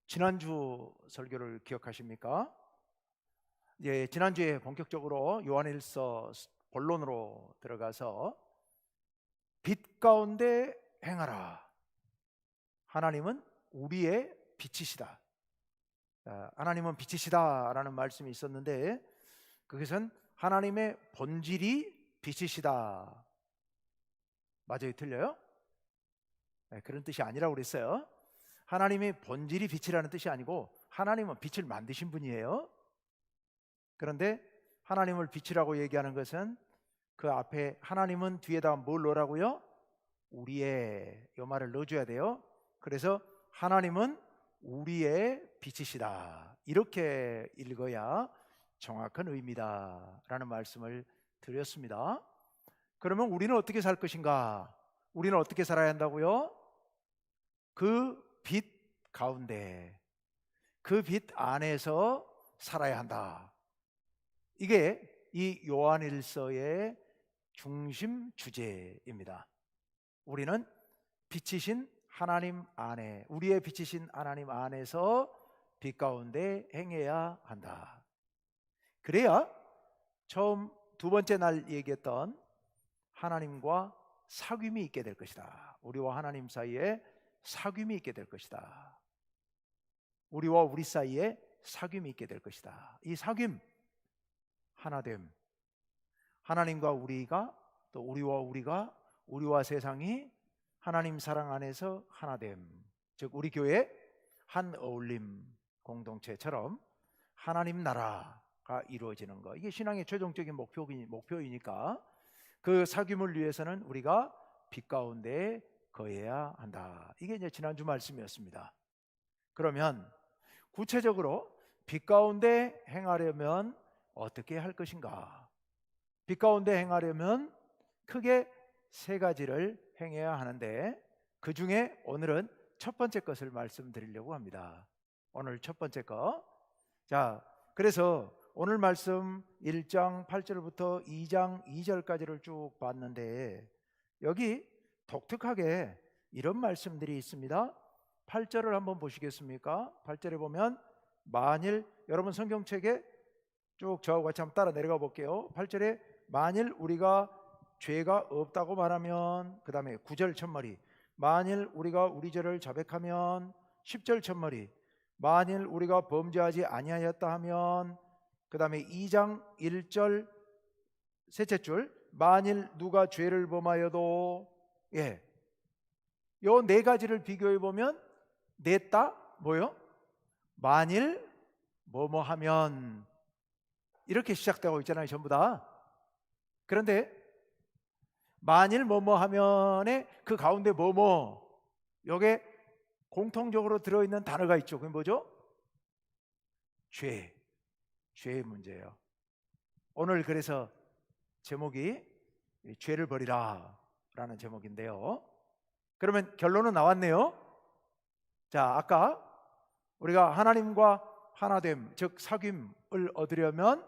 지난주 설교를 기억하십니까? 지난주에 본격적으로 요한일서 본론으로 들어가서 빛 가운데 행하라. 하나님은 우리의 빛이시다. 하나님은 빛이시다 라는 말씀이 있었는데, 그것은 하나님의 본질이 빛이시다. 맞아요? 틀려요? 그런 뜻이 아니라고 그랬어요. 하나님의 본질이 빛이라는 뜻이 아니고 하나님은 빛을 만드신 분이에요. 그런데 하나님을 빛이라고 얘기하는 것은 그 앞에 하나님은 뒤에다 뭘 넣으라고요? 우리의, 이 말을 넣어줘야 돼요. 그래서 하나님은 우리의 빛이시다, 이렇게 읽어야 정확한 의미다 라는 말씀을 드렸습니다. 그러면 우리는 어떻게 살 것인가? 우리는 어떻게 살아야 한다고요? 그 빛 가운데, 그 빛 안에서 살아야 한다. 이게 이 요한일서의 중심 주제입니다. 우리는 빛이신 하나님 안에, 우리의 빛이신 하나님 안에서 빛 가운데 행해야 한다. 그래야 처음 두 번째 날 얘기했던 하나님과 사귐이 있게 될 것이다. 우리와 하나님 사이에 사귐이 있게 될 것이다. 우리와 우리 사이에 사귐이 있게 될 것이다. 이 사귐, 하나됨, 하나님과 우리가, 또 우리와 우리가, 우리와 세상이 하나님 사랑 안에서 하나됨, 즉 우리 교회 한 어울림 공동체처럼 하나님 나라가 이루어지는 것, 이게 신앙의 최종적인 목표이니까 그 사귐을 위해서는 우리가 빛 가운데 거해야 한다. 이게 이제 지난주 말씀이었습니다. 그러면 구체적으로 빛 가운데 행하려면 어떻게 할 것인가? 빛 가운데 행하려면 크게 세 가지를 행해야 하는데, 그 중에 오늘은 첫 번째 것을 말씀드리려고 합니다. 오늘 첫 번째 것. 자, 그래서 오늘 말씀 1장 8절부터 2장 2절까지를 쭉 봤는데, 여기 독특하게 이런 말씀들이 있습니다. 8절을 한번 보시겠습니까? 8절에 보면, 만일, 여러분 성경책에 쭉 저하고 같이 한번 따라 내려가 볼게요. 8절에 만일 우리가 죄가 없다고 말하면, 그 다음에 9절 첫머리, 만일 우리가 우리 죄를 자백하면, 10절 첫머리, 만일 우리가 범죄하지 아니하였다 하면, 그 다음에 2장 1절 셋째 줄, 만일 누가 죄를 범하여도, 요 네 가지를 비교해 보면 냈다 뭐요? 만일 뭐뭐 하면, 이렇게 시작되고 있잖아요, 전부 다. 그런데 만일 뭐뭐 하면에 그 가운데 뭐뭐, 요게 공통적으로 들어있는 단어가 있죠. 그게 뭐죠? 죄의 문제예요. 오늘 그래서 제목이 죄를 버리라 라는 제목인데요. 그러면 결론은 나왔네요. 자, 아까 우리가 하나님과 하나됨, 즉 사귐을 얻으려면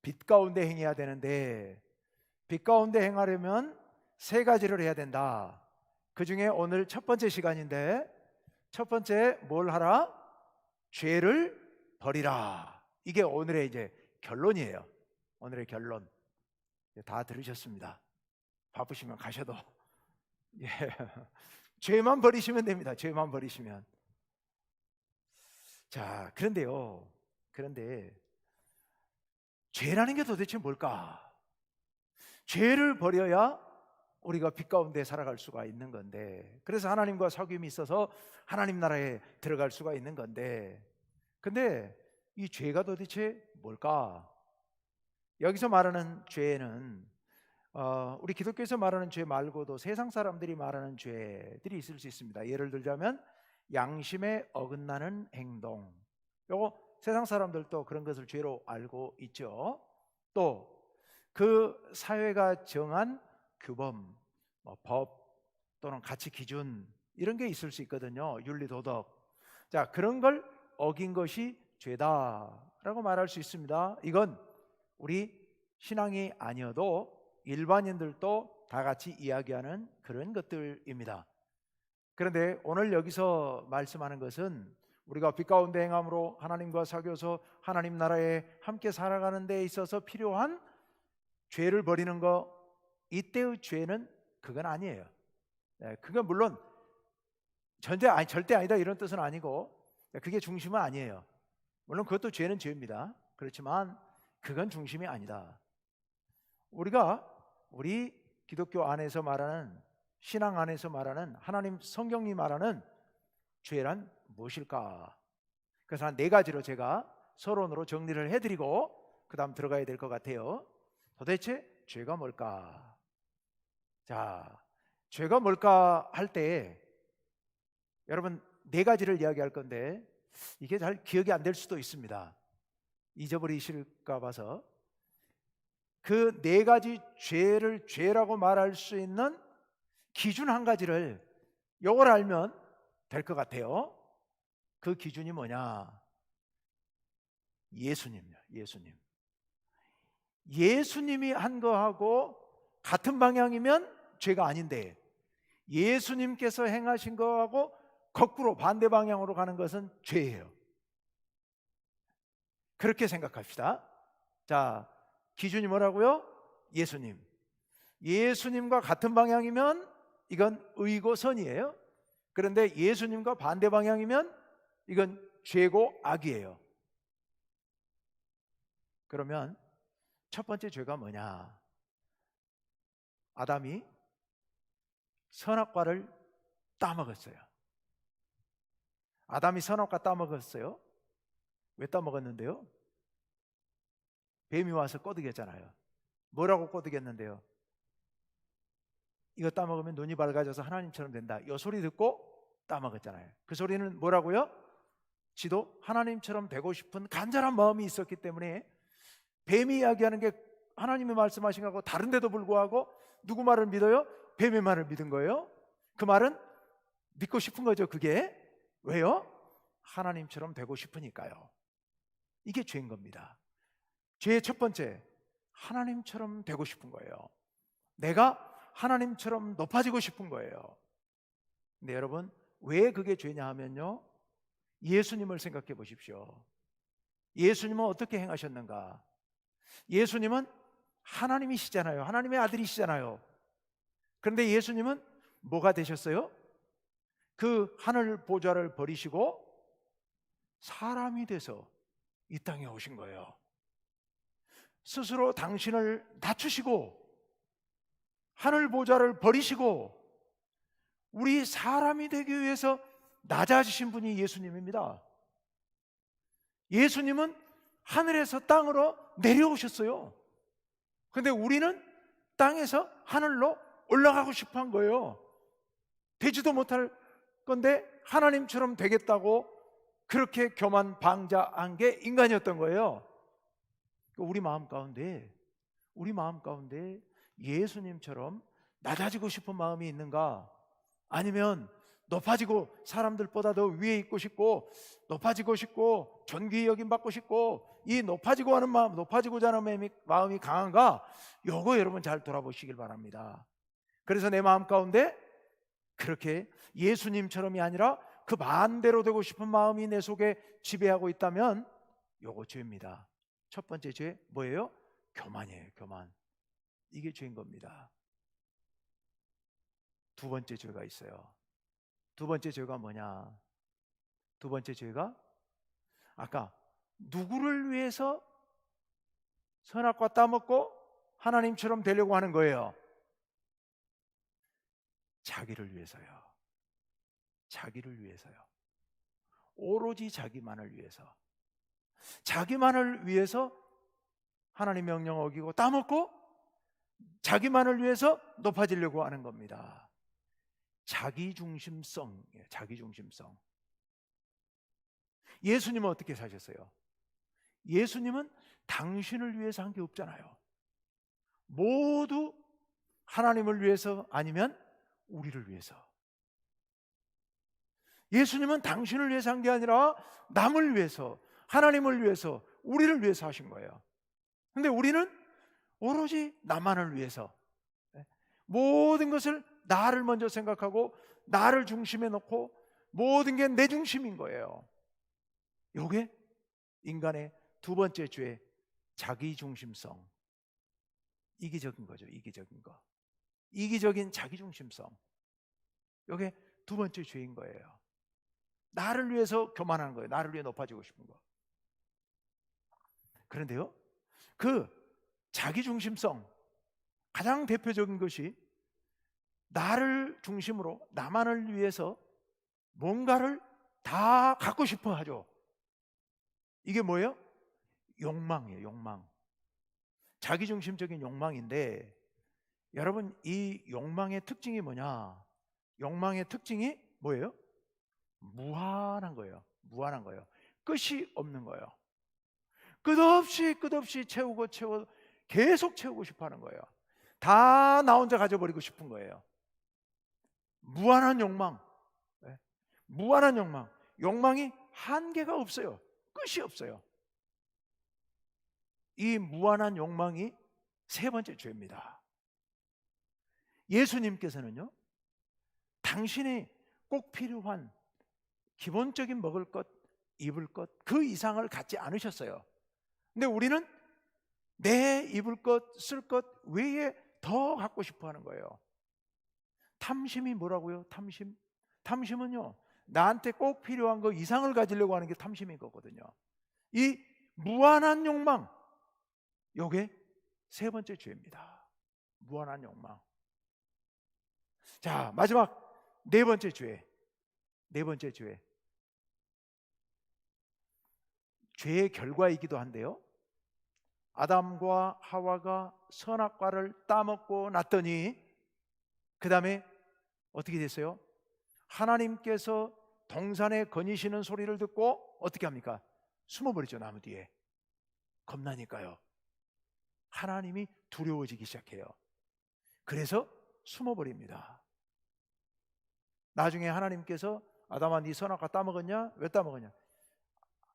빛 가운데 행해야 되는데, 빛 가운데 행하려면 세 가지를 해야 된다. 그 중에 오늘 첫 번째 시간인데, 첫 번째 뭘 하라? 죄를 버리라. 이게 오늘의 이제 결론이에요. 오늘의 결론. 다 들으셨습니다. 바쁘시면 가셔도. 죄만 버리시면 됩니다. 죄만 버리시면. 자, 그런데 죄라는 게 도대체 뭘까? 죄를 버려야 우리가 빛 가운데 살아갈 수가 있는 건데, 그래서 하나님과 사귐이 있어서 하나님 나라에 들어갈 수가 있는 건데, 근데 이 죄가 도대체 뭘까? 여기서 말하는 죄는 우리 기독교에서 말하는 죄 말고도 세상 사람들이 말하는 죄들이 있을 수 있습니다. 예를 들자면 양심에 어긋나는 행동, 요거 세상 사람들도 그런 것을 죄로 알고 있죠. 또 그 사회가 정한 규범, 법 또는 가치 기준, 이런 게 있을 수 있거든요. 윤리 도덕. 자, 그런 걸 어긴 것이 죄다라고 말할 수 있습니다. 이건 우리 신앙이 아니어도 일반인들도 다 같이 이야기하는 그런 것들입니다. 그런데 오늘 여기서 말씀하는 것은 우리가 빛 가운데 행함으로 하나님과 사귀어서 하나님 나라에 함께 살아가는 데 있어서 필요한 죄를 버리는 거, 이때의 죄는 그건 아니에요. 그건 물론 절대 아니다 이런 뜻은 아니고, 그게 중심은 아니에요. 물론 그것도 죄는 죄입니다. 그렇지만 그건 중심이 아니다. 우리 기독교 안에서 말하는, 신앙 안에서 말하는, 하나님 성경이 말하는 죄란 무엇일까? 그래서 한 4가지로 제가 서론으로 정리를 해드리고 그 다음 들어가야 될 것 같아요. 도대체 죄가 뭘까? 자, 죄가 뭘까 할 때 여러분 4가지를 이야기할 건데 이게 잘 기억이 안 될 수도 있습니다. 잊어버리실까 봐서. 그 4가지 죄를 죄라고 말할 수 있는 기준 한 가지를 이걸 알면 될 것 같아요. 그 기준이 뭐냐? 예수님이요. 예수님이 한 거하고 같은 방향이면 죄가 아닌데, 예수님께서 행하신 거하고 거꾸로 반대 방향으로 가는 것은 죄예요. 그렇게 생각합시다. 자, 기준이 뭐라고요? 예수님과 같은 방향이면 이건 의고 선이에요. 그런데 예수님과 반대 방향이면 이건 죄고 악이에요. 그러면 첫 번째 죄가 뭐냐? 아담이 선악과를 따먹었어요. 아담이 선악과 따먹었어요. 왜 따먹었는데요? 뱀이 와서 꼬드겼잖아요. 뭐라고 꼬드겼는데요? 이거 따먹으면 눈이 밝아져서 하나님처럼 된다, 이 소리 듣고 따먹었잖아요. 그 소리는 뭐라고요? 지도 하나님처럼 되고 싶은 간절한 마음이 있었기 때문에 뱀이 이야기하는 게 하나님이 말씀하신 거하고 다른데도 불구하고 누구 말을 믿어요? 뱀의 말을 믿은 거예요. 그 말은 믿고 싶은 거죠. 그게 왜요? 하나님처럼 되고 싶으니까요. 이게 죄인 겁니다. 죄의 첫 번째, 하나님처럼 되고 싶은 거예요. 내가 하나님처럼 높아지고 싶은 거예요. 근데 여러분, 왜 그게 죄냐 하면요, 예수님을 생각해 보십시오. 예수님은 어떻게 행하셨는가? 예수님은 하나님이시잖아요. 하나님의 아들이시잖아요. 그런데 예수님은 뭐가 되셨어요? 그 하늘 보좌를 버리시고 사람이 돼서 이 땅에 오신 거예요. 스스로 당신을 낮추시고 하늘 보좌를 버리시고 우리 사람이 되기 위해서 낮아지신 분이 예수님입니다. 예수님은 하늘에서 땅으로 내려오셨어요. 그런데 우리는 땅에서 하늘로 올라가고 싶어 한 거예요. 되지도 못할 건데 하나님처럼 되겠다고 그렇게 교만 방자한 게 인간이었던 거예요. 우리 마음 가운데 예수님처럼 낮아지고 싶은 마음이 있는가? 아니면 높아지고 사람들보다 더 위에 있고 싶고 높아지고 싶고 존귀 여김 받고 싶고 이 높아지고 하는 마음, 높아지고자 하는 마음이 강한가? 요거 여러분 잘 돌아보시길 바랍니다. 그래서 내 마음 가운데 그렇게 예수님처럼이 아니라 그 반대로 되고 싶은 마음이 내 속에 지배하고 있다면 요거 죄입니다. 첫 번째 죄 뭐예요? 교만이에요. 교만. 이게 죄인 겁니다. 두 번째 죄가 있어요. 두 번째 죄가 뭐냐? 두 번째 죄가 아까 누구를 위해서 선악과 따먹고 하나님처럼 되려고 하는 거예요? 자기를 위해서요. 자기를 위해서요. 오로지 자기만을 위해서. 자기만을 위해서 하나님 명령 어기고 따먹고 자기만을 위해서 높아지려고 하는 겁니다. 자기중심성이에요. 자기중심성. 예수님은 어떻게 사셨어요? 예수님은 당신을 위해서 한 게 없잖아요. 모두 하나님을 위해서 아니면 우리를 위해서. 예수님은 당신을 위해서 한 게 아니라 남을 위해서, 하나님을 위해서, 우리를 위해서 하신 거예요. 근데 우리는 오로지 나만을 위해서 모든 것을 나를 먼저 생각하고 나를 중심에 놓고 모든 게 내 중심인 거예요. 요게 인간의 두 번째 죄, 자기중심성. 이기적인 거죠. 이기적인 거. 이기적인 자기중심성. 요게 두 번째 죄인 거예요. 나를 위해서 교만하는 거예요. 나를 위해 높아지고 싶은 거. 그런데요, 그 자기중심성, 가장 대표적인 것이 나를 중심으로 나만을 위해서 뭔가를 다 갖고 싶어 하죠. 이게 뭐예요? 욕망이에요. 욕망. 자기중심적인 욕망인데, 여러분, 이 욕망의 특징이 뭐냐? 욕망의 특징이 뭐예요? 무한한 거예요. 무한한 거예요. 끝이 없는 거예요. 끝없이 채우고 계속 채우고 싶어 하는 거예요. 다 나 혼자 가져버리고 싶은 거예요. 무한한 욕망. 네? 무한한 욕망. 욕망이 한계가 없어요. 끝이 없어요. 이 무한한 욕망이 세 번째 죄입니다. 예수님께서는요, 당신이 꼭 필요한 기본적인 먹을 것, 입을 것, 그 이상을 갖지 않으셨어요. 근데 우리는 내 입을 것, 쓸 것 외에 더 갖고 싶어 하는 거예요. 탐심이 뭐라고요? 탐심? 탐심은요, 나한테 꼭 필요한 거 이상을 가지려고 하는 게 탐심인 거거든요. 이 무한한 욕망, 요게 세 번째 죄입니다. 무한한 욕망. 자, 마지막 네 번째 죄. 네 번째 죄. 죄의 결과이기도 한데요, 아담과 하와가 선악과를 따먹고 났더니 그 다음에 어떻게 됐어요? 하나님께서 동산에 거니시는 소리를 듣고 어떻게 합니까? 숨어버리죠. 나무 뒤에. 겁나니까요. 하나님이 두려워지기 시작해요. 그래서 숨어버립니다. 나중에 하나님께서 아담아, 네 선악과 따먹었냐? 왜 따먹었냐?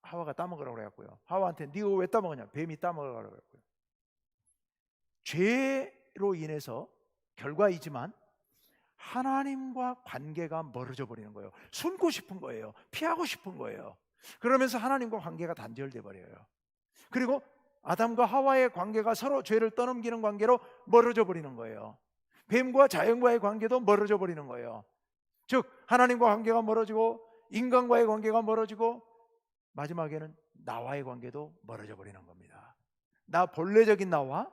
하와가 따먹으라고 그래갖고요. 하와한테 네가 왜 따먹었냐? 뱀이 따먹으라고 그래갖고요. 죄로 인해서 결과이지만 하나님과 관계가 멀어져 버리는 거예요. 숨고 싶은 거예요. 피하고 싶은 거예요. 그러면서 하나님과 관계가 단절돼 버려요. 그리고 아담과 하와의 관계가 서로 죄를 떠넘기는 관계로 멀어져 버리는 거예요. 뱀과 자연과의 관계도 멀어져 버리는 거예요. 즉 하나님과 관계가 멀어지고 인간과의 관계가 멀어지고 마지막에는 나와의 관계도 멀어져 버리는 겁니다. 나 본래적인 나와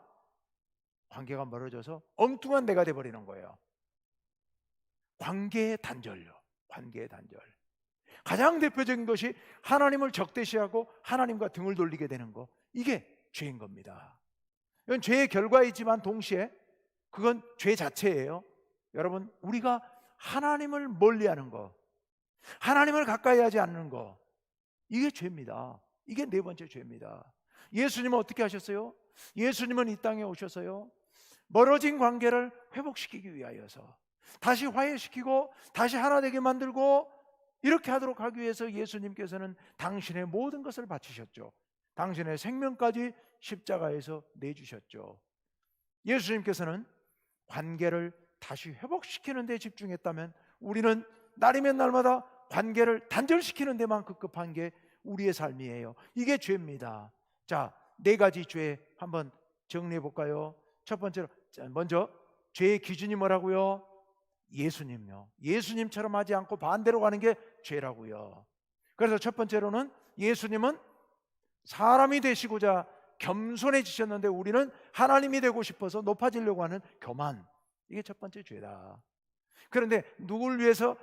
관계가 멀어져서 엉뚱한 내가 돼 버리는 거예요. 관계의 단절요. 관계의 단절. 가장 대표적인 것이 하나님을 적대시하고 하나님과 등을 돌리게 되는 거. 이게 죄인 겁니다. 이건 죄의 결과이지만 동시에 그건 죄 자체예요. 여러분, 우리가 하나님을 멀리하는 거, 하나님을 가까이 하지 않는 거, 이게 죄입니다. 이게 네 번째 죄입니다. 예수님은 어떻게 하셨어요? 예수님은 이 땅에 오셔서요, 멀어진 관계를 회복시키기 위하여서 다시 화해시키고 다시 하나 되게 만들고 이렇게 하도록 하기 위해서 예수님께서는 당신의 모든 것을 바치셨죠. 당신의 생명까지 십자가에서 내주셨죠. 예수님께서는 관계를 다시 회복시키는 데 집중했다면 우리는 날이면 날마다 관계를 단절시키는 데만 급급한 게 우리의 삶이에요. 이게 죄입니다. 자, 네 가지 죄 한번 정리해 볼까요? 첫 번째로, 먼저 죄의 기준이 뭐라고요? 예수님요. 예수님처럼 하지 않고 반대로 가는 게 죄라고요. 그래서 첫 번째로는 예수님은 사람이 되시고자 겸손해지셨는데 우리는 하나님이 되고 싶어서 높아지려고 하는 교만, 이게 첫 번째 죄다. 그런데 누굴 위해서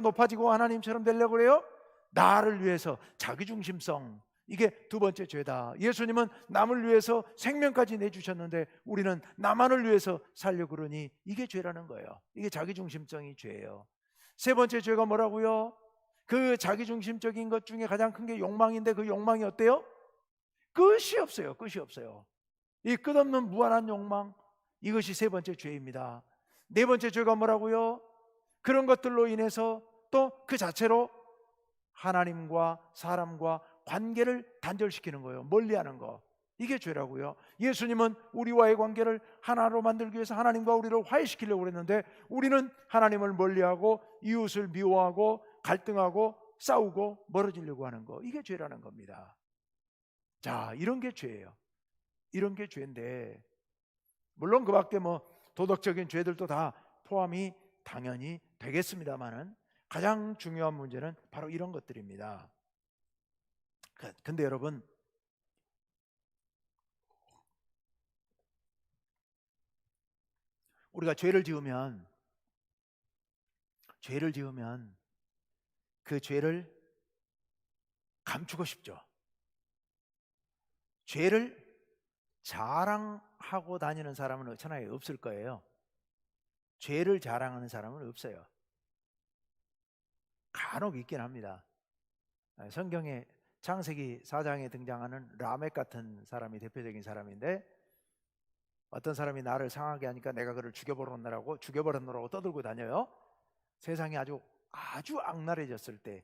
높아지고 하나님처럼 되려고 그래요? 나를 위해서, 자기중심성, 이게 두 번째 죄다. 예수님은 남을 위해서 생명까지 내주셨는데 우리는 나만을 위해서 살려고 그러니 이게 죄라는 거예요. 이게 자기중심성이 죄예요. 세 번째 죄가 뭐라고요? 그 자기중심적인 것 중에 가장 큰 게 욕망인데 그 욕망이 어때요? 끝이 없어요. 끝이 없어요. 이 끝없는 무한한 욕망, 이것이 세 번째 죄입니다. 네 번째 죄가 뭐라고요? 그런 것들로 인해서 또 그 자체로 하나님과 사람과 관계를 단절시키는 거예요. 멀리하는 거, 이게 죄라고요. 예수님은 우리와의 관계를 하나로 만들기 위해서 하나님과 우리를 화해시키려고 그랬는데 우리는 하나님을 멀리하고 이웃을 미워하고 갈등하고 싸우고 멀어지려고 하는 거, 이게 죄라는 겁니다. 자, 이런 게 죄예요. 이런 게 죄인데, 물론 그 밖에 뭐 도덕적인 죄들도 다 포함이 당연히 되겠습니다만은 가장 중요한 문제는 바로 이런 것들입니다. 근데 여러분, 우리가 죄를 지으면 그 죄를 감추고 싶죠. 죄를 자랑하고 다니는 사람은 천하에 없을 거예요. 죄를 자랑하는 사람은 없어요. 간혹 있긴 합니다. 성경에 창세기 4장에 등장하는 라멕 같은 사람이 대표적인 사람인데, 어떤 사람이 나를 상하게 하니까 내가 그를 죽여버렸노라고 떠들고 다녀요. 세상이 아주 악랄해졌을 때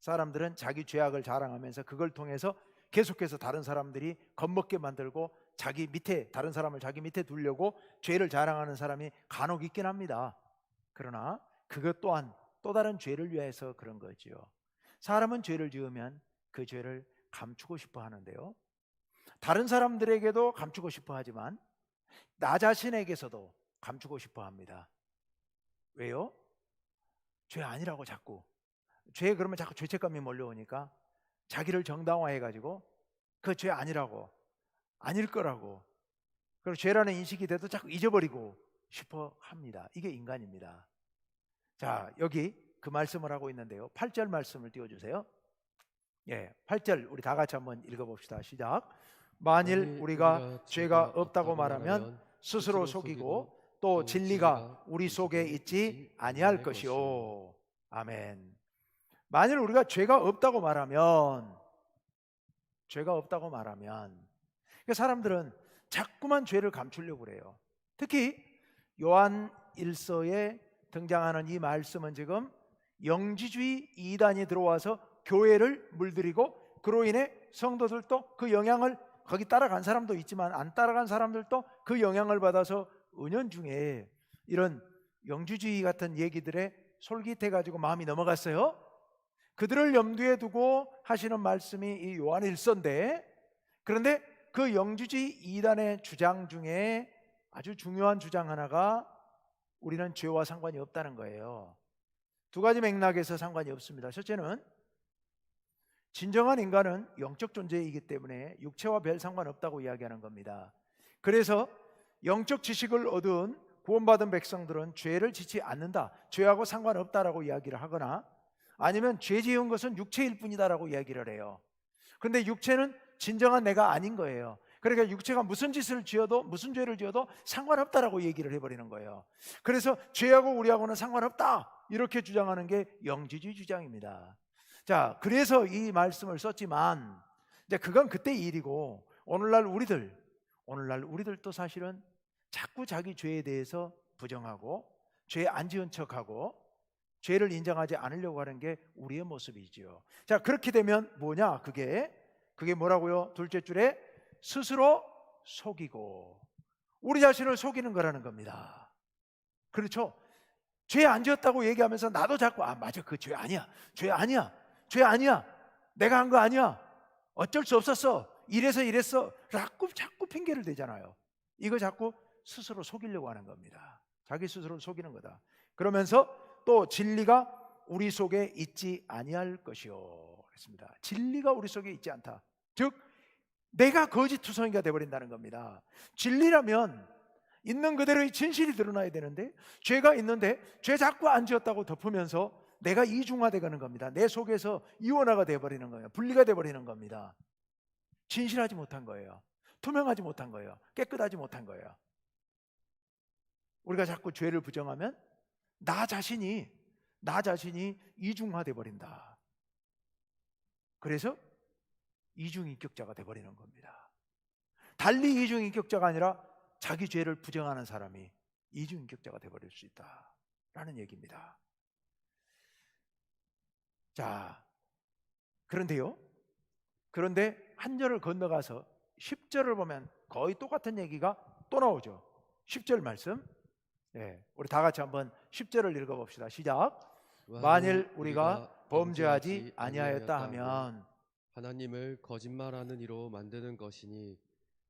사람들은 자기 죄악을 자랑하면서 그걸 통해서 계속해서 다른 사람들이 겁먹게 만들고 다른 사람을 자기 밑에 두려고 죄를 자랑하는 사람이 간혹 있긴 합니다. 그러나 그것 또한 또 다른 죄를 위해서 그런 거지요. 사람은 죄를 지으면 그 죄를 감추고 싶어 하는데요, 다른 사람들에게도 감추고 싶어 하지만 나 자신에게서도 감추고 싶어 합니다. 왜요? 죄 아니라고 자꾸. 그러면 자꾸 죄책감이 몰려오니까 자기를 정당화해가지고 그 죄 아니라고, 아닐 거라고, 그리고 죄라는 인식이 돼도 자꾸 잊어버리고 싶어 합니다. 이게 인간입니다. 자, 여기 그 말씀을 하고 있는데요, 8절 말씀을 띄워주세요. 8절 우리 다 같이 한번 읽어봅시다. 시작. 만일 우리가 죄가 없다고 말하면 스스로 속이고 또 진리가 우리 속에 있지 아니할 것이요. 아멘. 만일 우리가 죄가 없다고 말하면 사람들은 자꾸만 죄를 감추려고 그래요. 특히 요한 1서에 등장하는 이 말씀은 지금 영지주의 이단이 들어와서 교회를 물들이고, 그로 인해 성도들도 그 영향을, 거기 따라간 사람도 있지만 안 따라간 사람들도 그 영향을 받아서 은연중에 이런 영주주의 같은 얘기들에 솔깃해가지고 마음이 넘어갔어요. 그들을 염두에 두고 하시는 말씀이 이 요한 1서인데, 그런데 그 영주주의 이단의 주장 중에 아주 중요한 주장 하나가 우리는 죄와 상관이 없다는 거예요. 두 가지 맥락에서 상관이 없습니다. 첫째는 진정한 인간은 영적 존재이기 때문에 육체와 별 상관없다고 이야기하는 겁니다. 그래서 영적 지식을 얻은 구원받은 백성들은 죄를 짓지 않는다, 죄하고 상관없다라고 이야기를 하거나, 아니면 죄 지은 것은 육체일 뿐이다라고 이야기를 해요. 그런데 육체는 진정한 내가 아닌 거예요. 그러니까 육체가 무슨 짓을 지어도, 무슨 죄를 지어도 상관없다라고 얘기를 해버리는 거예요. 그래서 죄하고 우리하고는 상관없다, 이렇게 주장하는 게 영지주의 주장입니다. 자, 그래서 이 말씀을 썼지만 이제 그건 그때 일이고, 오늘날 우리들도 사실은 자꾸 자기 죄에 대해서 부정하고 죄 안 지은 척하고 죄를 인정하지 않으려고 하는 게 우리의 모습이지요. 자, 그렇게 되면 뭐냐? 그게 뭐라고요? 둘째 줄에 스스로 속이고, 우리 자신을 속이는 거라는 겁니다. 그렇죠? 죄 안 지었다고 얘기하면서 나도 자꾸 맞아, 그 죄 아니야, 내가 한 거 아니야, 어쩔 수 없었어, 이랬어 라고 자꾸 핑계를 대잖아요. 이거 자꾸 스스로 속이려고 하는 겁니다. 자기 스스로를 속이는 거다. 그러면서 또 진리가 우리 속에 있지 아니할 것이요 그랬습니다. 진리가 우리 속에 있지 않다, 즉 내가 거짓투성이가 되어버린다는 겁니다. 진리라면 있는 그대로의 진실이 드러나야 되는데, 죄가 있는데 죄 자꾸 안 지었다고 덮으면서 내가 이중화되는 겁니다. 내 속에서 이원화가 되어버리는 거예요. 분리가 되어버리는 겁니다. 진실하지 못한 거예요. 투명하지 못한 거예요. 깨끗하지 못한 거예요. 우리가 자꾸 죄를 부정하면 나 자신이 이중화돼 버린다. 그래서 이중인격자가 돼 버리는 겁니다. 달리 이중인격자가 아니라 자기 죄를 부정하는 사람이 이중인격자가 돼 버릴 수 있다라는 얘기입니다. 자, 그런데 한 절을 건너가서 10절을 보면 거의 똑같은 얘기가 또 나오죠. 10절 말씀, 우리 다 같이 한번 10절을 읽어봅시다. 시작. 만일 우리가 범죄하지 아니하였다 하면 하나님을 거짓말하는 이로 만드는 것이니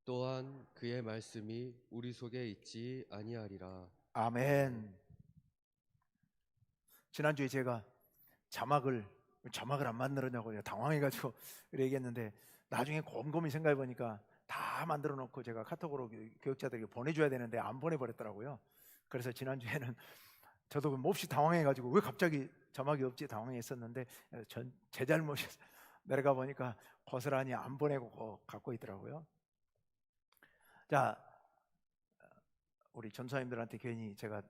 또한 그의 말씀이 우리 속에 있지 아니하리라. 아멘. 지난주에 제가 자막을 안 만들었냐고 당황해가지고 얘기했는데 나중에 곰곰이 생각해 보니까 다 만들어 놓고 제가 카톡으로 교육자들에게 보내줘야 되는데 안 보내버렸더라고요. 그래서 지난주에는 저도 몹시 당황해가지고 왜 갑자기 자막이 없지 당황했었는데 제 잘못이 내려가 보니까 고스란히 안 보내고 갖고 있더라고요. 자, 우리 전사님들한테 괜히 제가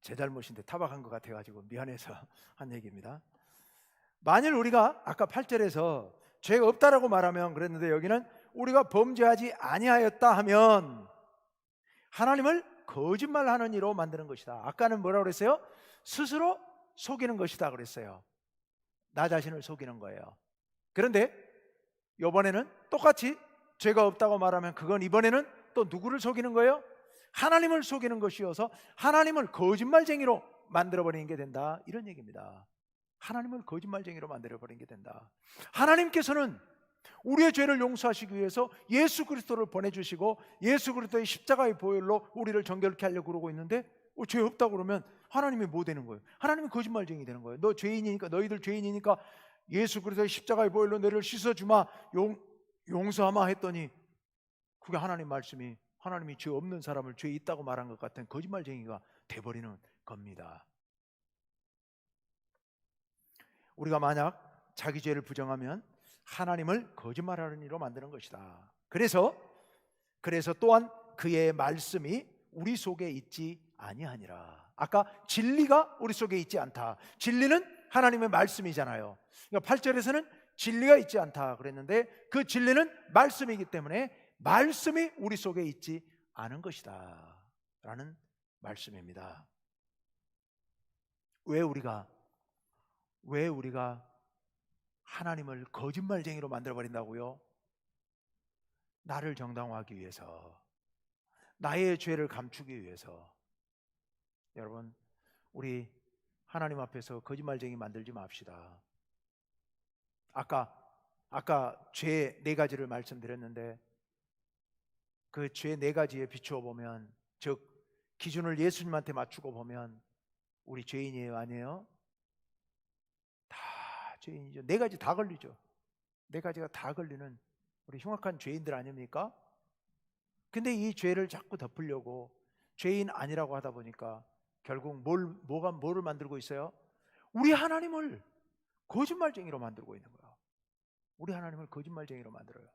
제 잘못인데 타박한 것 같아가지고 미안해서 한 얘기입니다. 만일 우리가 아까 8절에서 죄가 없다라고 말하면 그랬는데 여기는 우리가 범죄하지 아니하였다 하면 하나님을 거짓말하는 이로 만드는 것이다. 아까는 뭐라고 그랬어요? 스스로 속이는 것이다 그랬어요. 나 자신을 속이는 거예요. 그런데 이번에는 똑같이 죄가 없다고 말하면 그건 이번에는 또 누구를 속이는 거예요? 하나님을 속이는 것이어서 하나님을 거짓말쟁이로 만들어버리는 게 된다, 이런 얘기입니다. 하나님을 거짓말쟁이로 만들어버리는 게 된다. 하나님께서는 우리의 죄를 용서하시기 위해서 예수 그리스도를 보내주시고 예수 그리스도의 십자가의 보혈로 우리를 정결케 하려고 그러고 있는데 죄 없다고 그러면 하나님이 뭐 되는 거예요? 하나님이 거짓말쟁이 되는 거예요. 너 죄인이니까, 너희들 죄인이니까 예수 그리스도의 십자가의 보혈로 너를 씻어주마, 용서하마 했더니 그게 하나님 말씀이 하나님이 죄 없는 사람을 죄 있다고 말한 것 같은 거짓말쟁이가 돼버리는 겁니다. 우리가 만약 자기 죄를 부정하면 하나님을 거짓말하는 이로 만드는 것이다. 그래서 또한 그의 말씀이 우리 속에 있지 아니하니라. 아까 진리가 우리 속에 있지 않다. 진리는 하나님의 말씀이잖아요. 그러니까 8절에서는 진리가 있지 않다 그랬는데 그 진리는 말씀이기 때문에 말씀이 우리 속에 있지 않은 것이다 라는 말씀입니다. 왜 우리가 하나님을 거짓말쟁이로 만들어버린다고요? 나를 정당화하기 위해서, 나의 죄를 감추기 위해서. 여러분, 우리 하나님 앞에서 거짓말쟁이 만들지 맙시다. 아까 죄 4가지를 말씀드렸는데 그 죄 4가지에 비추어 보면, 즉 기준을 예수님한테 맞추고 보면 우리 죄인이에요, 아니에요? 다 죄인이죠. 4가지 다 걸리죠. 4가지가 다 걸리는 우리 흉악한 죄인들 아닙니까? 근데 이 죄를 자꾸 덮으려고 죄인 아니라고 하다 보니까 결국 뭐를 만들고 있어요? 우리 하나님을 거짓말쟁이로 만들고 있는 거예요. 우리 하나님을 거짓말쟁이로 만들어요.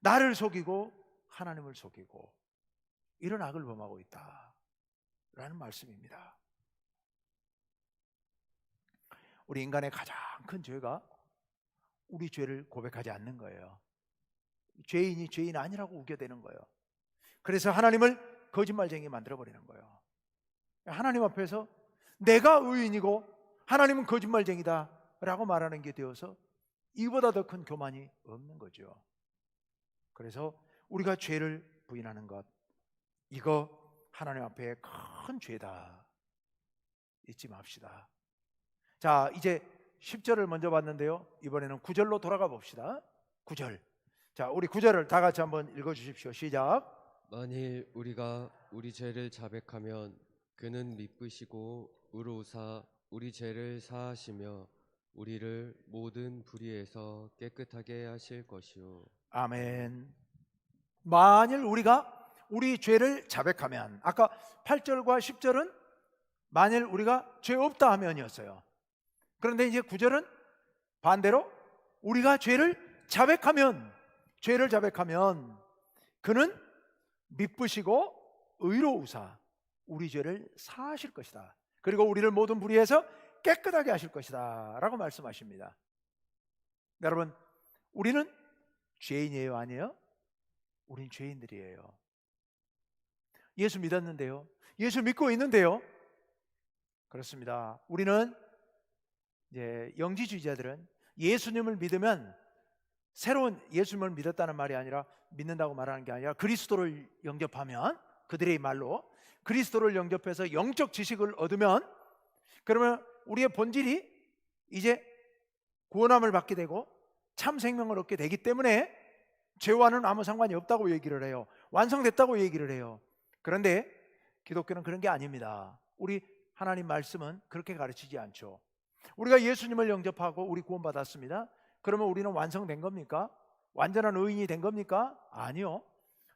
나를 속이고 하나님을 속이고 이런 악을 범하고 있다라는 말씀입니다. 우리 인간의 가장 큰 죄가 우리 죄를 고백하지 않는 거예요. 죄인이 죄인 아니라고 우겨대는 거예요. 그래서 하나님을 거짓말쟁이 만들어버리는 거예요. 하나님 앞에서 내가 의인이고 하나님은 거짓말쟁이다 라고 말하는 게 되어서 이보다 더 큰 교만이 없는 거죠. 그래서 우리가 죄를 부인하는 것, 이거 하나님 앞에 큰 죄다, 잊지 맙시다. 자, 이제 10절을 먼저 봤는데요, 이번에는 9절로 돌아가 봅시다. 9절. 자, 우리 9절을 다 같이 한번 읽어주십시오. 시작. 만일 우리가 우리 죄를 자백하면 그는 미쁘시고 의로우사 우리 죄를 사하시며 우리를 모든 불의에서 깨끗하게 하실 것이요. 아멘. 만일 우리가 우리 죄를 자백하면, 아까 8절과 10절은 만일 우리가 죄 없다 하면이었어요. 그런데 이제 9절은 반대로 우리가 죄를 자백하면 그는 미쁘시고 의로우사 우리 죄를 사하실 것이다. 그리고 우리를 모든 불의에서 깨끗하게 하실 것이다 라고 말씀하십니다. 여러분, 우리는 죄인이에요, 아니에요? 우린 죄인들이에요. 예수 믿었는데요, 예수 믿고 있는데요, 그렇습니다. 우리는 이제 영지주의자들은 예수님을 믿으면, 새로운 예수님을 믿었다는 말이 아니라 믿는다고 말하는 게 아니라 그리스도를 영접하면, 그들의 말로 그리스도를 영접해서 영적 지식을 얻으면, 그러면 우리의 본질이 이제 구원함을 받게 되고 참 생명을 얻게 되기 때문에 죄와는 아무 상관이 없다고 얘기를 해요. 완성됐다고 얘기를 해요. 그런데 기독교는 그런 게 아닙니다. 우리 하나님 말씀은 그렇게 가르치지 않죠. 우리가 예수님을 영접하고 우리 구원받았습니다. 그러면 우리는 완성된 겁니까? 완전한 의인이 된 겁니까? 아니요.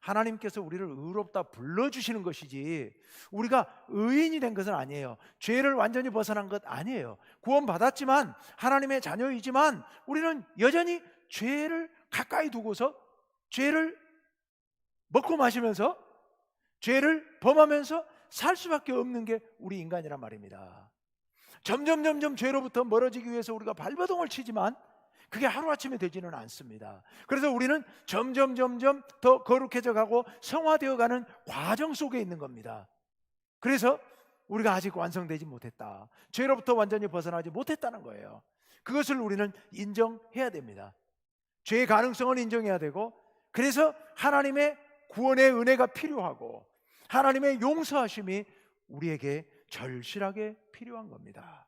하나님께서 우리를 의롭다 불러주시는 것이지 우리가 의인이 된 것은 아니에요. 죄를 완전히 벗어난 것 아니에요. 구원받았지만 하나님의 자녀이지만 우리는 여전히 죄를 가까이 두고서 죄를 먹고 마시면서 죄를 범하면서 살 수밖에 없는 게 우리 인간이란 말입니다. 점점 죄로부터 멀어지기 위해서 우리가 발버둥을 치지만 그게 하루아침에 되지는 않습니다. 그래서 우리는 점점 더 거룩해져 가고 성화되어 가는 과정 속에 있는 겁니다. 그래서 우리가 아직 완성되지 못했다, 죄로부터 완전히 벗어나지 못했다는 거예요. 그것을 우리는 인정해야 됩니다. 죄의 가능성은 인정해야 되고, 그래서 하나님의 구원의 은혜가 필요하고 하나님의 용서하심이 우리에게 절실하게 필요한 겁니다.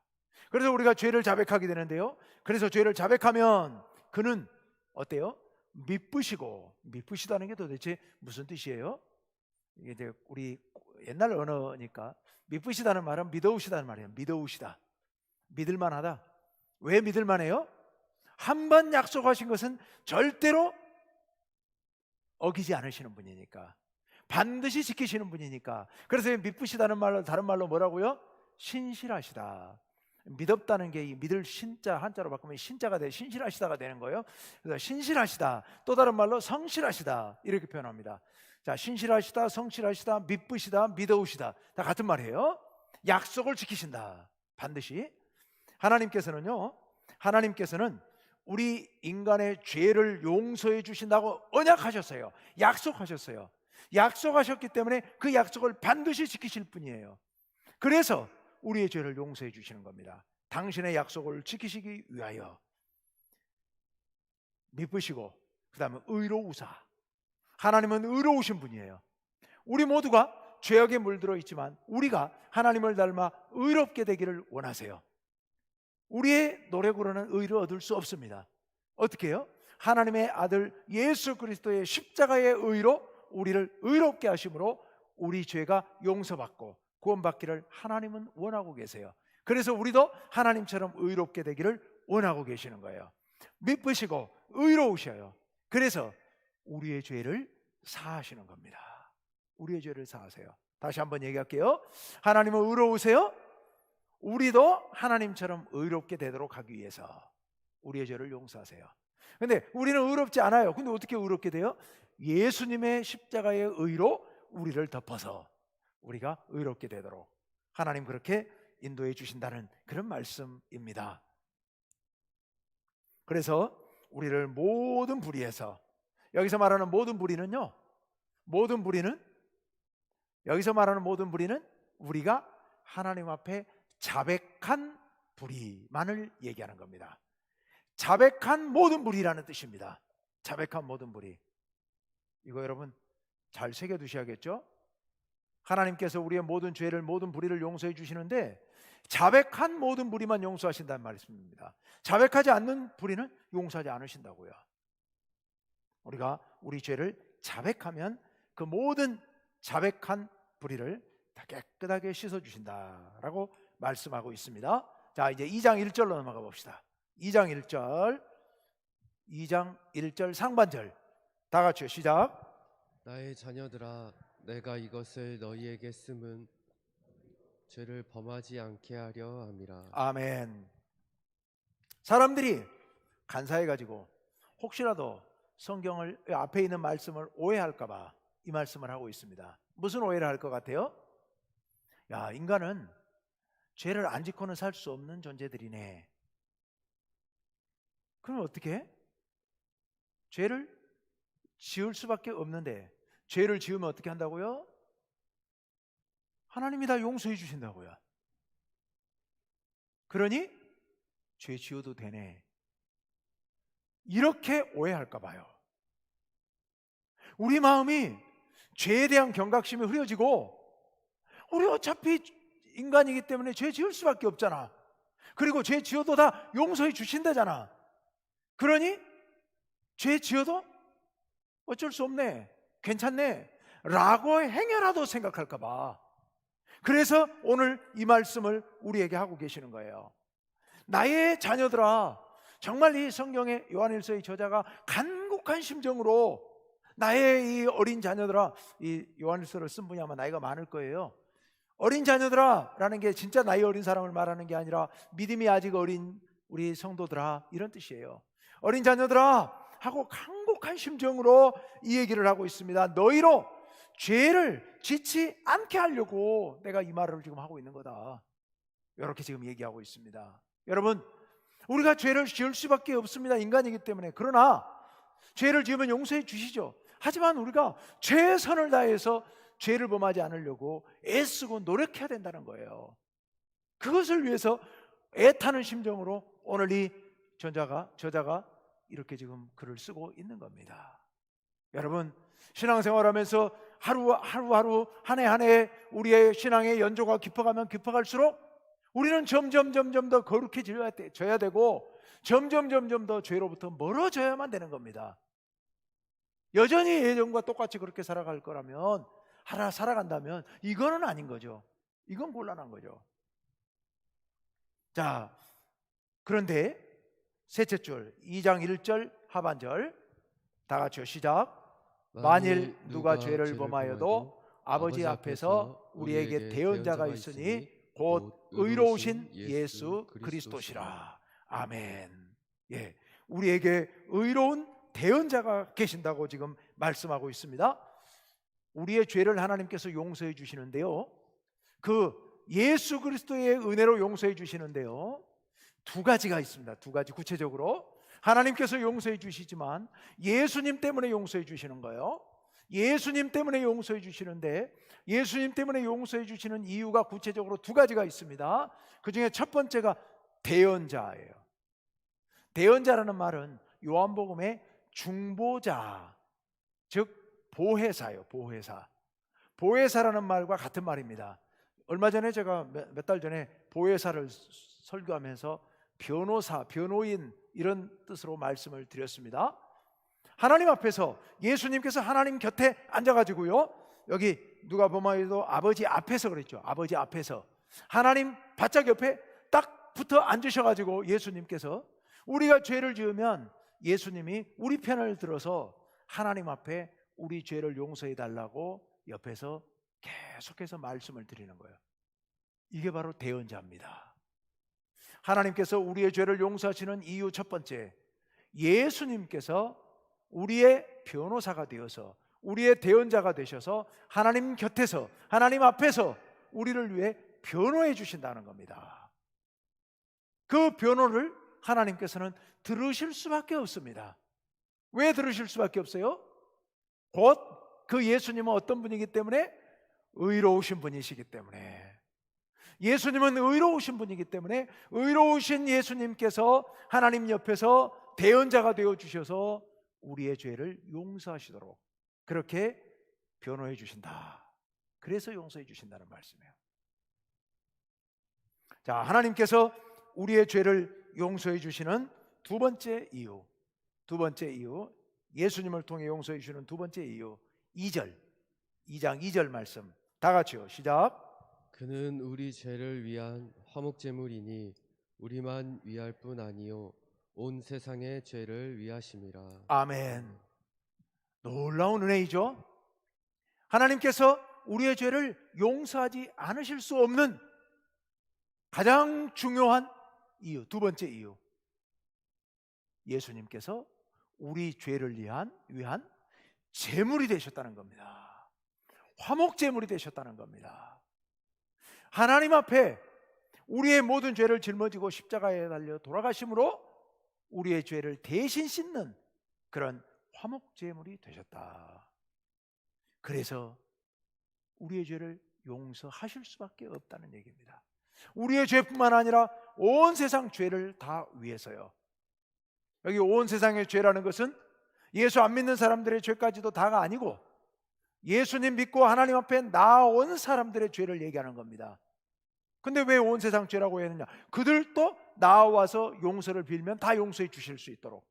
그래서 우리가 죄를 자백하게 되는데요, 그래서 죄를 자백하면 그는 어때요? 미쁘시고, 미쁘시다는 게 도대체 무슨 뜻이에요? 이게 이제 우리 옛날 언어니까 미쁘시다는 말은 믿어우시다는 말이에요. 믿어우시다, 믿을만하다. 왜 믿을만해요? 한 번 약속하신 것은 절대로 어기지 않으시는 분이니까, 반드시 지키시는 분이니까. 그래서 미쁘시다는 말로, 다른 말로 뭐라고요? 신실하시다. 믿었다는 게 이 믿을 신자 한자로 바꾸면 신자가 돼, 신실하시다가 되는 거예요. 그래서 신실하시다, 또 다른 말로 성실하시다, 이렇게 표현합니다. 자, 신실하시다, 성실하시다, 믿으시다, 믿어우시다, 다 같은 말이에요. 약속을 지키신다, 반드시. 하나님께서는 우리 인간의 죄를 용서해 주신다고 언약하셨어요. 약속하셨어요. 약속하셨기 때문에 그 약속을 반드시 지키실 분이에요. 그래서 우리의 죄를 용서해 주시는 겁니다. 당신의 약속을 지키시기 위하여. 믿으시고, 그 다음에 의로우사. 하나님은 의로우신 분이에요. 우리 모두가 죄악에 물들어 있지만 우리가 하나님을 닮아 의롭게 되기를 원하세요. 우리의 노력으로는 의를 얻을 수 없습니다. 어떻게 해요? 하나님의 아들 예수 그리스도의 십자가의 의로 우리를 의롭게 하심으로 우리 죄가 용서받고 구원받기를 하나님은 원하고 계세요. 그래서 우리도 하나님처럼 의롭게 되기를 원하고 계시는 거예요. 믿으시고 의로우셔요. 그래서 우리의 죄를 사하시는 겁니다. 우리의 죄를 사하세요. 다시 한번 얘기할게요. 하나님은 의로우세요. 우리도 하나님처럼 의롭게 되도록 하기 위해서 우리의 죄를 용서하세요. 근데 우리는 의롭지 않아요. 근데 어떻게 의롭게 돼요? 예수님의 십자가의 의로 우리를 덮어서 우리가 의롭게 되도록 하나님 그렇게 인도해 주신다는 그런 말씀입니다. 그래서 우리를 모든 불의에서, 여기서 말하는 모든 불의는요, 여기서 말하는 모든 불의는 우리가 하나님 앞에 자백한 불의만을 얘기하는 겁니다. 자백한 모든 불의라는 뜻입니다. 자백한 모든 불의. 이거 여러분 잘 새겨두셔야겠죠? 하나님께서 우리의 모든 죄를, 모든 불의를 용서해 주시는데 자백한 모든 불의만 용서하신다는 말씀입니다. 자백하지 않는 불의는 용서하지 않으신다고요. 우리가 우리 죄를 자백하면 그 모든 자백한 불의를 다 깨끗하게 씻어주신다라고 말씀하고 있습니다. 자, 이제 2장 1절로 넘어가 봅시다. 2장 1절 상반절 다 같이요. 시작. 나의 자녀들아, 내가 이것을 너희에게 쓰면 죄를 범하지 않게 하려 함이라. 아멘. 사람들이 간사해가지고 혹시라도 성경을 앞에 있는 말씀을 오해할까봐 이 말씀을 하고 있습니다. 무슨 오해를 할 것 같아요? 야, 인간은 죄를 안 짓고는 살 수 없는 존재들이네. 그럼 어떻게 해? 죄를 지을 수밖에 없는데 죄를 지으면 어떻게 한다고요? 하나님이 다 용서해 주신다고요. 그러니 죄 지어도 되네, 이렇게 오해할까 봐요. 우리 마음이 죄에 대한 경각심이 흐려지고, 우리 어차피 인간이기 때문에 죄 지을 수밖에 없잖아, 그리고 죄 지어도 다 용서해 주신다잖아. 그러니 죄 지어도 어쩔 수 없네, 괜찮네 라고 행여라도 생각할까 봐. 그래서 오늘 이 말씀을 우리에게 하고 계시는 거예요. 나의 자녀들아, 정말 이 성경의 요한일서의 저자가 간곡한 심정으로 나의 이 어린 자녀들아, 이 요한일서를 쓴 분이 아마 나이가 많을 거예요. 어린 자녀들아 라는 게 진짜 나이 어린 사람을 말하는 게 아니라 믿음이 아직 어린 우리 성도들아, 이런 뜻이에요. 어린 자녀들아 하고 간곡한 심정으로 이 얘기를 하고 있습니다. 너희로 죄를 짓지 않게 하려고 내가 이 말을 지금 하고 있는 거다, 이렇게 지금 얘기하고 있습니다. 여러분, 우리가 죄를 지을 수밖에 없습니다. 인간이기 때문에. 그러나 죄를 지으면 용서해 주시죠. 하지만 우리가 최선을 다해서 죄를 범하지 않으려고 애쓰고 노력해야 된다는 거예요. 그것을 위해서 애타는 심정으로 오늘 이 저자가 이렇게 지금 글을 쓰고 있는 겁니다. 여러분, 신앙생활하면서 하루하루 한 해 한 해 우리의 신앙의 연조가 깊어가면 깊어갈수록 우리는 점점 더 거룩해져야 되고 점점 더 죄로부터 멀어져야만 되는 겁니다. 여전히 예전과 똑같이 그렇게 살아갈 거라면, 살아간다면 이거는 아닌 거죠. 이건 곤란한 거죠. 자, 그런데 셋째 줄 2장 1절 하반절 다 같이요, 시작. 만일 누가 죄를 범하여도 아버지 앞에서 우리에게 대언자가 있으니 곧 의로우신 예수 그리스도시라. 아멘. 예, 우리에게 의로운 대언자가 계신다고 지금 말씀하고 있습니다. 우리의 죄를 하나님께서 용서해 주시는데요, 그 예수 그리스도의 은혜로 용서해 주시는데요, 두 가지가 있습니다. 두 가지 구체적으로 하나님께서 용서해 주시지만 예수님 때문에 용서해 주시는 거예요. 예수님 때문에 용서해 주시는데, 예수님 때문에 용서해 주시는 이유가 구체적으로 두 가지가 있습니다. 그 중에 첫 번째가 대언자예요. 대언자라는 말은 요한복음의 중보자, 즉 보혜사예요. 보혜사라는 말과 같은 말입니다. 얼마 전에 제가 몇 달 전에 보혜사를 설교하면서 변호인 이런 뜻으로 말씀을 드렸습니다. 하나님 앞에서 예수님께서 하나님 곁에 앉아가지고요, 여기 누가 범하여도 아버지 앞에서 그랬죠. 아버지 앞에서 하나님 바짝 옆에 딱 붙어 앉으셔가지고 예수님께서 우리가 죄를 지으면 예수님이 우리 편을 들어서 하나님 앞에 우리 죄를 용서해 달라고 옆에서 계속해서 말씀을 드리는 거예요. 이게 바로 대언자입니다. 하나님께서 우리의 죄를 용서하시는 이유 첫 번째, 예수님께서 우리의 변호사가 되어서 우리의 대언자가 되셔서 하나님 곁에서 하나님 앞에서 우리를 위해 변호해 주신다는 겁니다. 그 변호를 하나님께서는 들으실 수밖에 없습니다. 왜 들으실 수밖에 없어요? 곧 그 예수님은 어떤 분이기 때문에? 의로우신 분이시기 때문에. 예수님은 의로우신 분이기 때문에 의로우신 예수님께서 하나님 옆에서 대언자가 되어 주셔서 우리의 죄를 용서하시도록 그렇게 변호해 주신다. 그래서 용서해 주신다는 말씀이에요. 자, 하나님께서 우리의 죄를 용서해 주시는 두 번째 이유, 예수님을 통해 용서해 주시는 두 번째 이유, 2장 2절 말씀 다 같이요, 시작. 그는 우리 죄를 위한 화목제물이니 우리만 위할 뿐 아니요 온 세상의 죄를 위하심이라. 아멘. 놀라운 은혜이죠. 하나님께서 우리의 죄를 용서하지 않으실 수 없는 가장 중요한 이유, 두 번째 이유, 예수님께서 우리 죄를 위한 제물이 되셨다는 겁니다. 화목제물이 되셨다는 겁니다. 하나님 앞에 우리의 모든 죄를 짊어지고 십자가에 달려 돌아가심으로 우리의 죄를 대신 씻는 그런 화목제물이 되셨다. 그래서 우리의 죄를 용서하실 수밖에 없다는 얘기입니다. 우리의 죄뿐만 아니라 온 세상 죄를 다 위해서요. 여기 온 세상의 죄라는 것은 예수 안 믿는 사람들의 죄까지도 다가 아니고 예수님 믿고 하나님 앞에 나아온 사람들의 죄를 얘기하는 겁니다. 근데 왜 온 세상 죄라고 했느냐? 그들도 나와서 용서를 빌면 다 용서해 주실 수 있도록.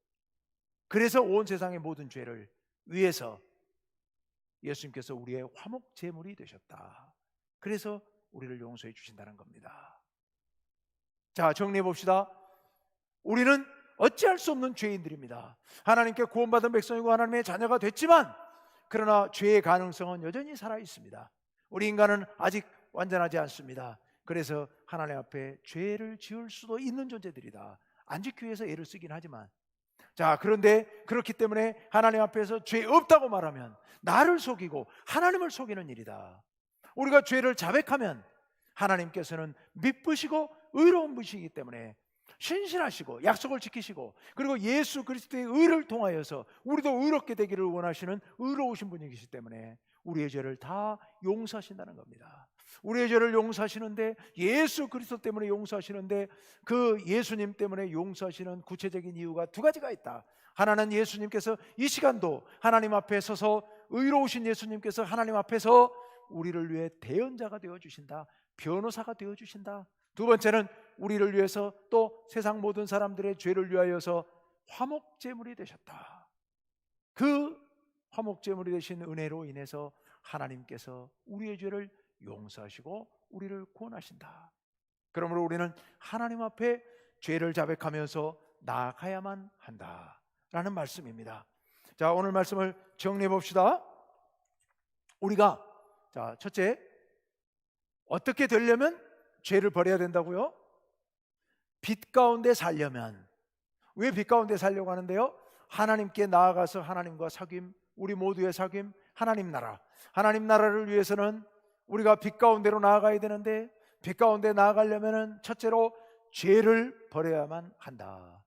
그래서 온 세상의 모든 죄를 위해서 예수님께서 우리의 화목 제물이 되셨다. 그래서 우리를 용서해 주신다는 겁니다. 자, 정리해 봅시다. 우리는 어찌할 수 없는 죄인들입니다. 하나님께 구원받은 백성이고 하나님의 자녀가 됐지만 그러나 죄의 가능성은 여전히 살아 있습니다. 우리 인간은 아직 완전하지 않습니다. 그래서 하나님 앞에 죄를 지을 수도 있는 존재들이다. 안 지키기 위해서 애를 쓰긴 하지만, 자, 그런데 그렇기 때문에 하나님 앞에서 죄 없다고 말하면 나를 속이고 하나님을 속이는 일이다. 우리가 죄를 자백하면 하나님께서는 미쁘시고 의로운 분이시기 때문에 신실하시고 약속을 지키시고, 그리고 예수 그리스도의 의를 통하여서 우리도 의롭게 되기를 원하시는 의로우신 분이시기 때문에 우리의 죄를 다 용서하신다는 겁니다. 우리의 죄를 용서하시는데, 예수 그리스도 때문에 용서하시는데, 그 예수님 때문에 용서하시는 구체적인 이유가 두 가지가 있다. 하나는 예수님께서 이 시간도 하나님 앞에 서서, 의로우신 예수님께서 하나님 앞에서 우리를 위해 대언자가 되어주신다, 변호사가 되어주신다. 두 번째는 우리를 위해서 또 세상 모든 사람들의 죄를 위하여서 화목제물이 되셨다. 그 화목제물이 되신 은혜로 인해서 하나님께서 우리의 죄를 용서하시고 우리를 구원하신다. 그러므로 우리는 하나님 앞에 죄를 자백하면서 나아가야만 한다라는 말씀입니다. 자, 오늘 말씀을 정리해 봅시다. 우리가, 자, 첫째, 어떻게 되려면 죄를 버려야 된다고요? 빛 가운데 살려면. 왜 빛 가운데 살려고 하는데요? 하나님께 나아가서 하나님과 사귐, 우리 모두의 사귐, 하나님 나라. 하나님 나라를 위해서는 우리가 빛 가운데로 나아가야 되는데, 빛 가운데 나아가려면 첫째로 죄를 버려야만 한다.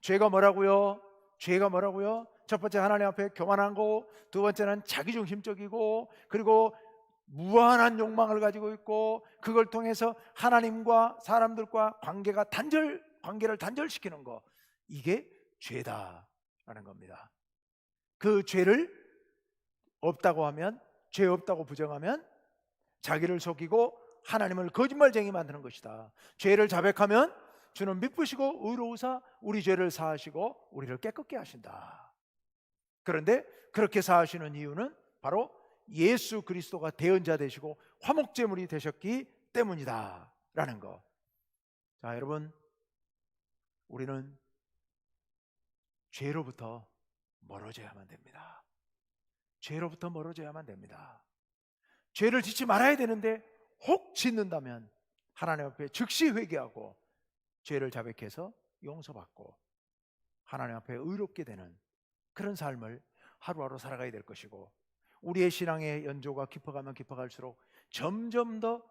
죄가 뭐라고요? 죄가 뭐라고요? 첫 번째, 하나님 앞에 교만한 거. 두 번째는 자기중심적이고, 그리고 무한한 욕망을 가지고 있고, 그걸 통해서 하나님과 사람들과 관계를 단절시키는 거. 이게 죄다라는 겁니다. 그 죄를 없다고 하면, 죄 없다고 부정하면 자기를 속이고 하나님을 거짓말쟁이 만드는 것이다. 죄를 자백하면 주는 미쁘시고 의로우사 우리 죄를 사하시고 우리를 깨끗게 하신다. 그런데 그렇게 사하시는 이유는 바로 예수 그리스도가 대언자 되시고 화목제물이 되셨기 때문이다 라는 거. 자, 여러분, 우리는 죄로부터 멀어져야만 됩니다. 죄로부터 멀어져야만 됩니다. 죄를 짓지 말아야 되는데 혹 짓는다면 하나님 앞에 즉시 회개하고 죄를 자백해서 용서받고 하나님 앞에 의롭게 되는 그런 삶을 하루하루 살아가야 될 것이고, 우리의 신앙의 연조가 깊어가면 깊어갈수록 점점 더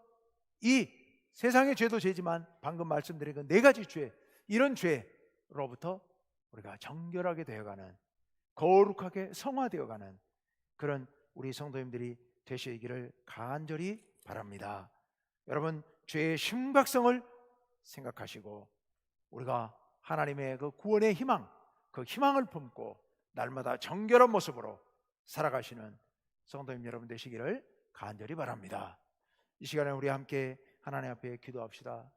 이 세상의 죄도 죄지만 방금 말씀드린 그 네 가지 죄, 이런 죄로부터 우리가 정결하게 되어가는, 거룩하게 성화되어가는 그런 우리 성도님들이 되시기를 간절히 바랍니다. 여러분, 죄의 심각성을 생각하시고 우리가 하나님의 그 구원의 희망, 그 희망을 품고 날마다 정결한 모습으로 살아가시는 성도님 여러분 되시기를 간절히 바랍니다. 이 시간에 우리 함께 하나님 앞에 기도합시다.